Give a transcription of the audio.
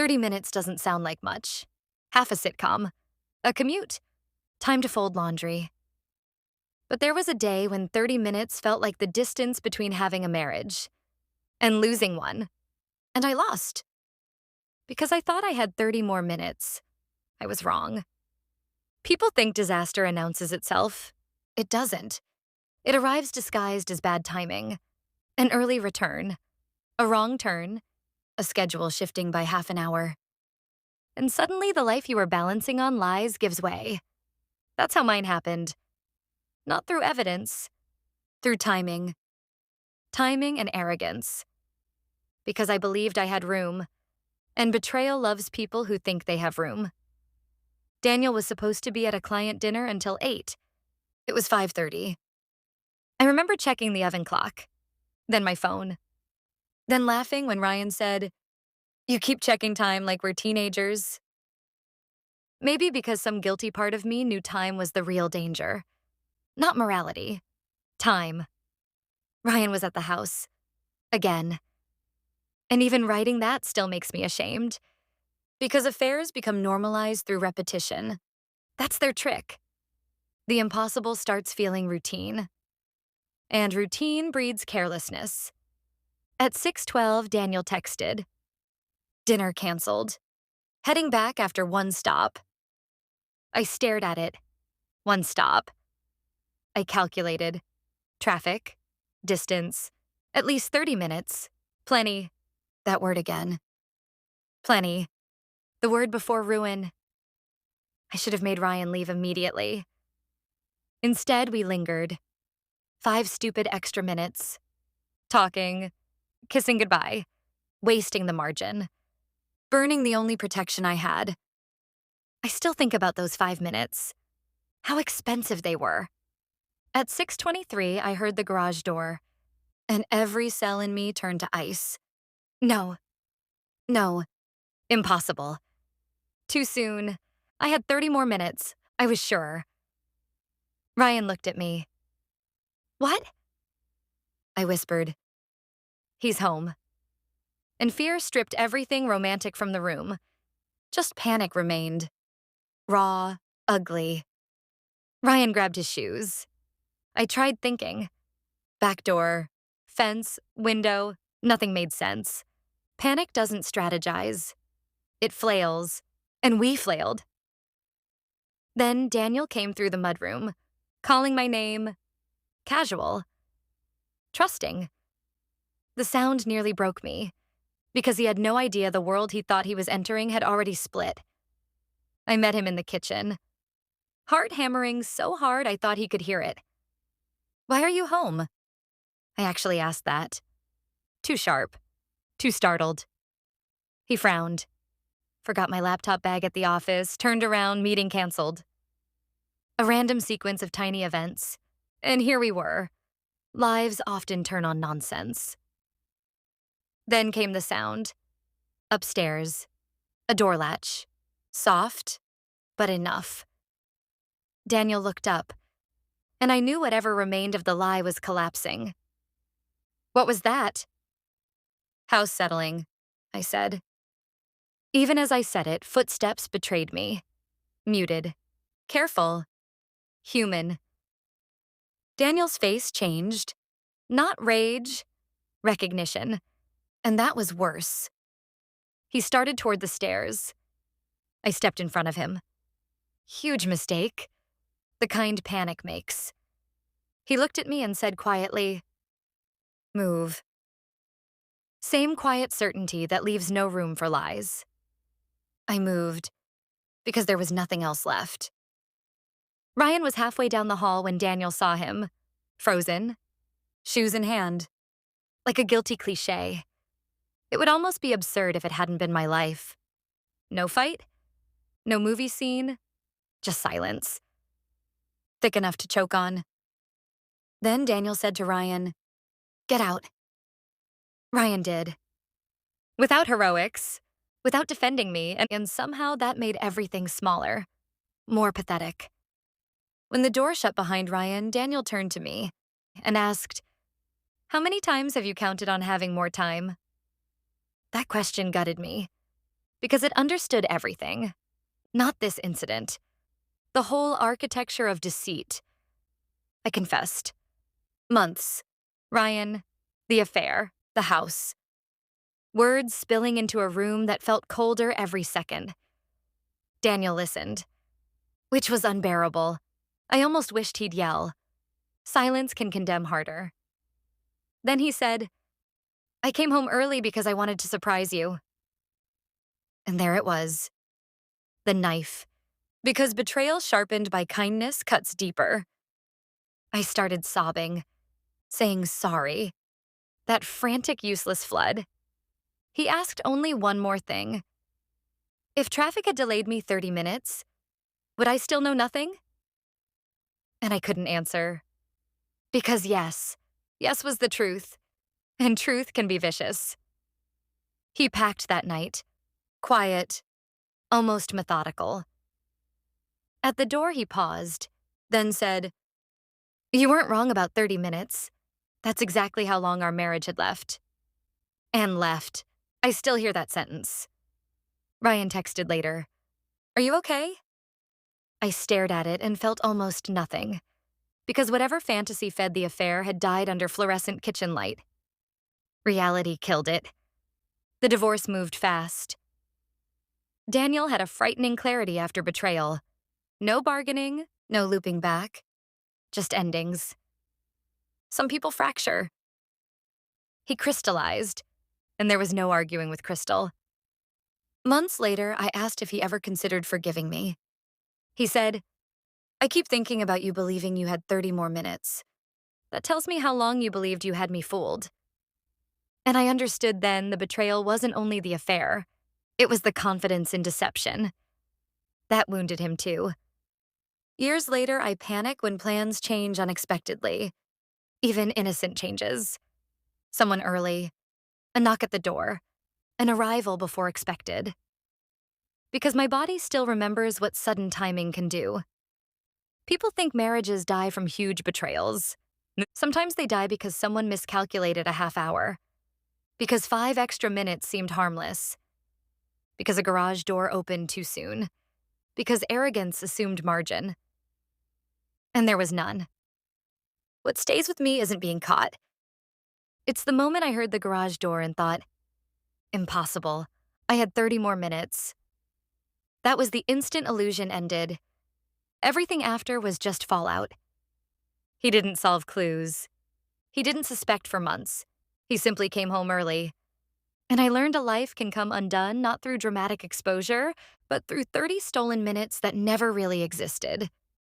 30 minutes doesn't sound like much. Half a sitcom. A commute. Time to fold laundry. But there was a day when 30 minutes felt like the distance between having a marriage and losing one. And I lost. Because I thought I had 30 more minutes. I was wrong. People think disaster announces itself. It doesn't. It arrives disguised as bad timing. An early return. A wrong turn. A schedule shifting by half an hour. And suddenly the life you were balancing on lies gives way. That's how mine happened. Not through evidence. Through timing. Timing and arrogance. Because I believed I had room. And betrayal loves people who think they have room. Daniel was supposed to be at a client dinner until 8. It was 5:30. I remember checking the oven clock. Then my phone. Then laughing when Ryan said, "You keep checking time like we're teenagers." Maybe because some guilty part of me knew time was the real danger. Not morality. Time. Ryan was at the house. Again. And even writing that still makes me ashamed. Because affairs become normalized through repetition. That's their trick. The impossible starts feeling routine. And routine breeds carelessness. At 6:12, Daniel texted. Dinner canceled. Heading back after one stop. I stared at it. One stop. I calculated. Traffic. Distance. At least 30 minutes. Plenty. That word again. Plenty. The word before ruin. I should have made Ryan leave immediately. Instead, we lingered. 5 stupid extra minutes. Talking. Kissing goodbye. Wasting the margin. Burning the only protection I had. I still think about those 5 minutes. How expensive they were. At 6:23, I heard the garage door, and every cell in me turned to ice. No. No. Impossible. Too soon. I had 30 more minutes. I was sure. Ryan looked at me. What? I whispered. He's home. And fear stripped everything romantic from the room. Just panic remained. Raw, ugly. Ryan grabbed his shoes. I tried thinking. Back door, fence, window, nothing made sense. Panic doesn't strategize. It flails, and we flailed. Then Daniel came through the mudroom, calling my name, casual, trusting. The sound nearly broke me, because he had no idea the world he thought he was entering had already split. I met him in the kitchen, heart hammering so hard I thought he could hear it. Why are you home? I actually asked that. Too sharp. Too startled. He frowned. Forgot my laptop bag at the office, turned around, meeting canceled. A random sequence of tiny events. And here we were. Lives often turn on nonsense. Then came the sound. Upstairs. A door latch. Soft, but enough. Daniel looked up, and I knew whatever remained of the lie was collapsing. What was that? House settling, I said. Even as I said it, footsteps betrayed me. Muted. Careful. Human. Daniel's face changed. Not rage, recognition. And that was worse. He started toward the stairs. I stepped in front of him. Huge mistake. The kind panic makes. He looked at me and said quietly, "Move." Same quiet certainty that leaves no room for lies. I moved, because there was nothing else left. Ryan was halfway down the hall when Daniel saw him, frozen, shoes in hand, like a guilty cliché. It would almost be absurd if it hadn't been my life. No fight, no movie scene, just silence. Thick enough to choke on. Then Daniel said to Ryan, "Get out." Ryan did. Without heroics, without defending me, and somehow that made everything smaller, more pathetic. When the door shut behind Ryan, Daniel turned to me and asked, "How many times have you counted on having more time?" That question gutted me. because it understood everything. Not this incident. The whole architecture of deceit. I confessed. Months. Ryan. The affair. The house. Words spilling into a room that felt colder every second. Daniel listened, which was unbearable. I almost wished he'd yell. Silence can condemn harder. Then he said, I came home early because I wanted to surprise you. And there it was. The knife. Because betrayal sharpened by kindness cuts deeper. I started sobbing, saying sorry. That frantic, useless flood. He asked only one more thing. If traffic had delayed me 30 minutes, would I still know nothing? And I couldn't answer. Because yes was the truth, and truth can be vicious. He packed that night, quiet, almost methodical. At the door, he paused, then said, You weren't wrong about 30 minutes. That's exactly how long our marriage had left. And left. I still hear that sentence. Ryan texted later, Are you okay? I stared at it and felt almost nothing, because whatever fantasy fed the affair had died under fluorescent kitchen light. Reality killed it. The divorce moved fast. Daniel had a frightening clarity after betrayal. No bargaining, no looping back, just endings. Some people fracture. He crystallized, and there was no arguing with Crystal. Months later, I asked if he ever considered forgiving me. He said, I keep thinking about you believing you had 30 more minutes. That tells me how long you believed you had me fooled. And I understood then the betrayal wasn't only the affair, it was the confidence in deception. That wounded him too. Years later, I panic when plans change unexpectedly, even innocent changes. Someone early, a knock at the door, an arrival before expected. Because my body still remembers what sudden timing can do. People think marriages die from huge betrayals. Sometimes they die because someone miscalculated a half hour, because 5 extra minutes seemed harmless, because a garage door opened too soon, because arrogance assumed margin. And there was none. What stays with me isn't being caught. It's the moment I heard the garage door and thought, impossible. I had 30 more minutes. That was the instant illusion ended. Everything after was just fallout. He didn't solve clues. He didn't suspect for months. He simply came home early. And I learned a life can come undone not through dramatic exposure, but through 30 stolen minutes that never really existed.